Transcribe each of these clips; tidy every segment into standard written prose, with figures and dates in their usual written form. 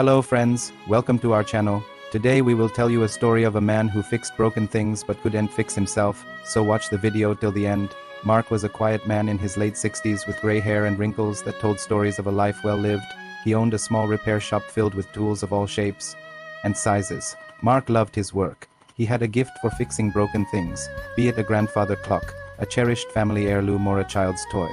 Hello friends, welcome to our channel. Today we will tell you a story of a man who fixed broken things but couldn't fix himself, so watch the video till the end. Mark was a quiet man in his late 60s with gray hair and wrinkles that told stories of a life well lived. He owned a small repair shop filled with tools of all shapes and sizes. Mark loved his work. He had a gift for fixing broken things, be it a grandfather clock, a cherished family heirloom or a child's toy.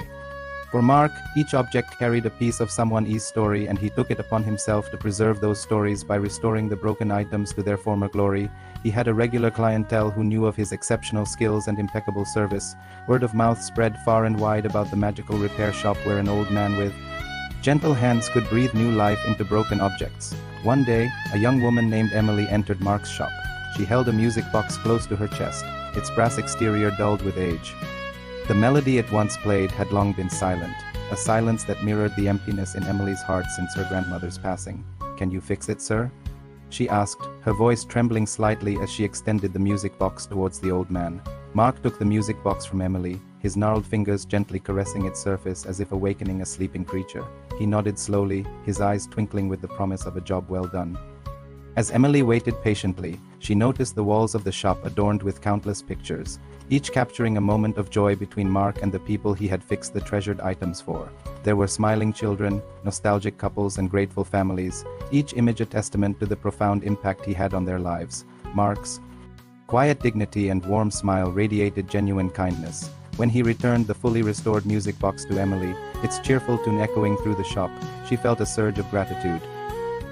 For Mark, each object carried a piece of someone's story, and he took it upon himself to preserve those stories by restoring the broken items to their former glory. He had a regular clientele who knew of his exceptional skills and impeccable service. Word of mouth spread far and wide about the magical repair shop where an old man with gentle hands could breathe new life into broken objects. One day, a young woman named Emily entered Mark's shop. She held a music box close to her chest, its brass exterior dulled with age. The melody it once played had long been silent, a silence that mirrored the emptiness in Emily's heart since her grandmother's passing. "Can you fix it, sir?" she asked, her voice trembling slightly as she extended the music box towards the old man. Mark took the music box from Emily, his gnarled fingers gently caressing its surface as if awakening a sleeping creature. He nodded slowly, his eyes twinkling with the promise of a job well done. As Emily waited patiently, she noticed the walls of the shop adorned with countless pictures, each capturing a moment of joy between Mark and the people he had fixed the treasured items for. There were smiling children, nostalgic couples, and grateful families, each image a testament to the profound impact he had on their lives. Mark's quiet dignity and warm smile radiated genuine kindness. When he returned the fully restored music box to Emily, its cheerful tune echoing through the shop, she felt a surge of gratitude.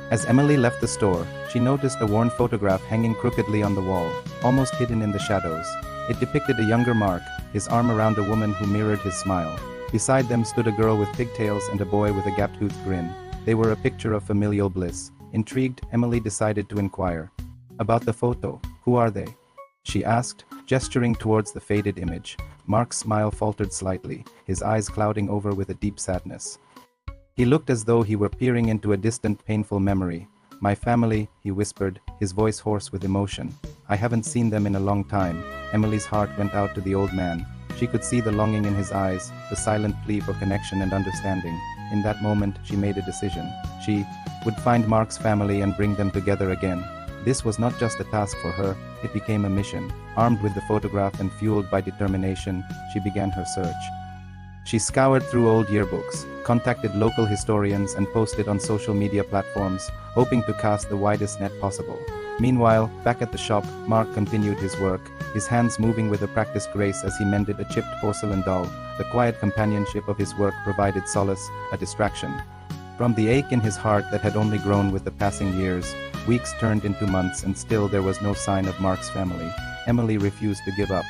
As Emily left the store, she noticed a worn photograph hanging crookedly on the wall, almost hidden in the shadows. It depicted a younger Mark, his arm around a woman who mirrored his smile. Beside them stood a girl with pigtails and a boy with a gap-toothed grin. They were a picture of familial bliss. Intrigued, Emily decided to inquire. "About the photo, who are they?" she asked, gesturing towards the faded image. Mark's smile faltered slightly, his eyes clouding over with a deep sadness. He looked as though he were peering into a distant, painful memory. "My family," he whispered, his voice hoarse with emotion. "I haven't seen them in a long time." Emily's heart went out to the old man. She could see the longing in his eyes, the silent plea for connection and understanding. In that moment, she made a decision. She would find Mark's family and bring them together again. This was not just a task for her, it became a mission. Armed with the photograph and fueled by determination, she began her search. She scoured through old yearbooks, contacted local historians, and posted on social media platforms, hoping to cast the widest net possible. Meanwhile, back at the shop, Mark continued his work, his hands moving with a practiced grace as he mended a chipped porcelain doll. The quiet companionship of his work provided solace, a distraction from the ache in his heart that had only grown with the passing years. Weeks turned into months, and still there was no sign of Mark's family. Emily refused to give up.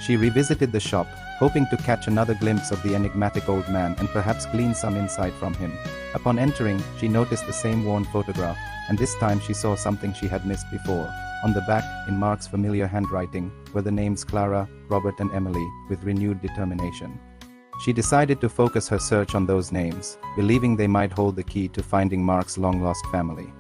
She revisited the shop, hoping to catch another glimpse of the enigmatic old man and perhaps glean some insight from him. Upon entering, she noticed the same worn photograph, and this time she saw something she had missed before. On the back, in Mark's familiar handwriting, were the names Clara, Robert, and Emily, with renewed determination. She decided to focus her search on those names, believing they might hold the key to finding Mark's long-lost family.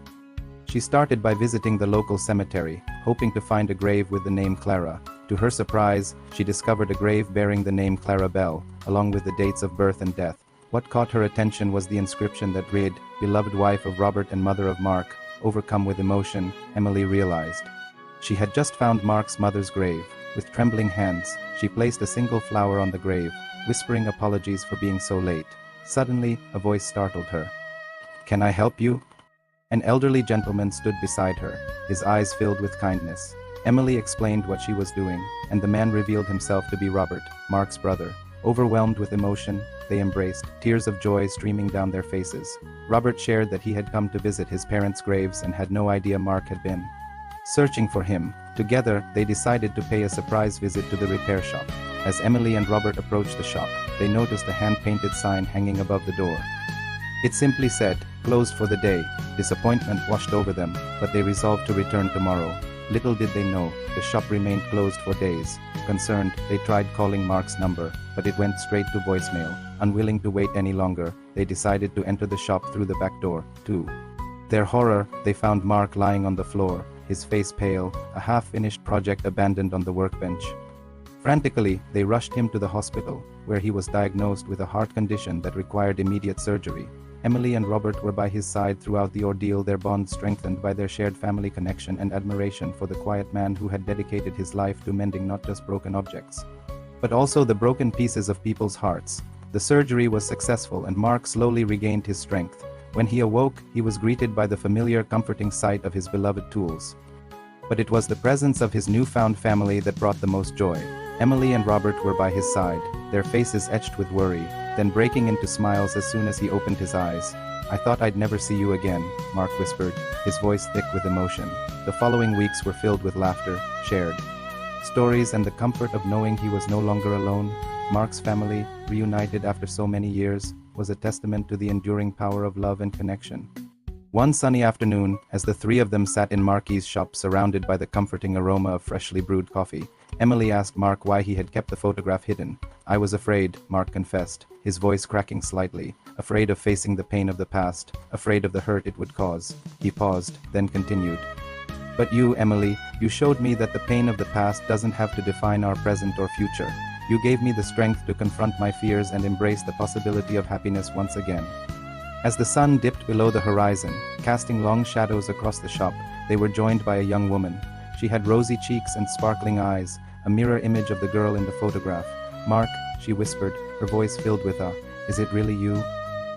She started by visiting the local cemetery, hoping to find a grave with the name Clara. To her surprise, she discovered a grave bearing the name Clara Bell, along with the dates of birth and death. What caught her attention was the inscription that read, "Beloved wife of Robert and mother of Mark." Overcome with emotion, Emily realized she had just found Mark's mother's grave. With trembling hands, she placed a single flower on the grave, whispering apologies for being so late. Suddenly, a voice startled her. "Can I help you?" An elderly gentleman stood beside her, his eyes filled with kindness. Emily explained what she was doing, and the man revealed himself to be Robert, Mark's brother. Overwhelmed with emotion, they embraced, tears of joy streaming down their faces. Robert shared that he had come to visit his parents' graves and had no idea Mark had been searching for him. Together, they decided to pay a surprise visit to the repair shop. As Emily and Robert approached the shop, they noticed a hand-painted sign hanging above the door. It simply said, "Closed for the day." Disappointment washed over them, but they resolved to return tomorrow. Little did they know, the shop remained closed for days. Concerned, they tried calling Mark's number, but it went straight to voicemail. Unwilling to wait any longer, they decided to enter the shop through the back door. To their horror, they found Mark lying on the floor, his face pale, a half-finished project abandoned on the workbench. Frantically, they rushed him to the hospital, where he was diagnosed with a heart condition that required immediate surgery. Emily and Robert were by his side throughout the ordeal, their bond strengthened by their shared family connection and admiration for the quiet man who had dedicated his life to mending not just broken objects, but also the broken pieces of people's hearts. The surgery was successful and Mark slowly regained his strength. When he awoke, he was greeted by the familiar, comforting sight of his beloved tools. But it was the presence of his newfound family that brought the most joy. Emily and Robert were by his side, their faces etched with worry, then breaking into smiles as soon as he opened his eyes. "I thought I'd never see you again," Mark whispered, his voice thick with emotion. The following weeks were filled with laughter, shared stories, and the comfort of knowing he was no longer alone. Mark's family, reunited after so many years, was a testament to the enduring power of love and connection. One sunny afternoon, as the three of them sat in Marky's shop surrounded by the comforting aroma of freshly brewed coffee, Emily asked Mark why he had kept the photograph hidden. "I was afraid," Mark confessed, his voice cracking slightly, "afraid of facing the pain of the past, afraid of the hurt it would cause." He paused, then continued, "But you, Emily, you showed me that the pain of the past doesn't have to define our present or future. You gave me the strength to confront my fears and embrace the possibility of happiness once again." As the sun dipped below the horizon, casting long shadows across the shop, they were joined by a young woman. She had rosy cheeks and sparkling eyes, a mirror image of the girl in the photograph. "Mark," she whispered, her voice filled with awe, "is it really you?"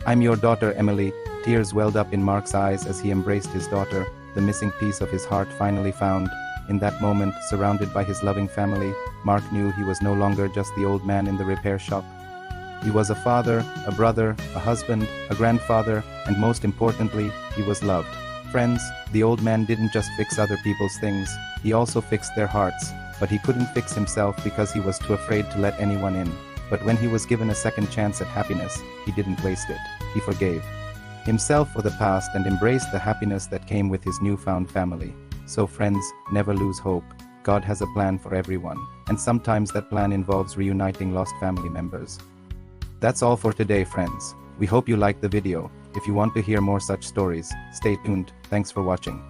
"I'm your daughter, Emily." Tears welled up in Mark's eyes as he embraced his daughter, the missing piece of his heart finally found. In that moment, surrounded by his loving family, Mark knew he was no longer just the old man in the repair shop. He was a father, a brother, a husband, a grandfather, and most importantly, he was loved. Friends, the old man didn't just fix other people's things, he also fixed their hearts, but he couldn't fix himself because he was too afraid to let anyone in. But when he was given a second chance at happiness, he didn't waste it. He forgave himself for the past and embraced the happiness that came with his newfound family. So friends, never lose hope. God has a plan for everyone, and sometimes that plan involves reuniting lost family members. That's all for today, friends. We hope you liked the video. If you want to hear more such stories, stay tuned. Thanks for watching.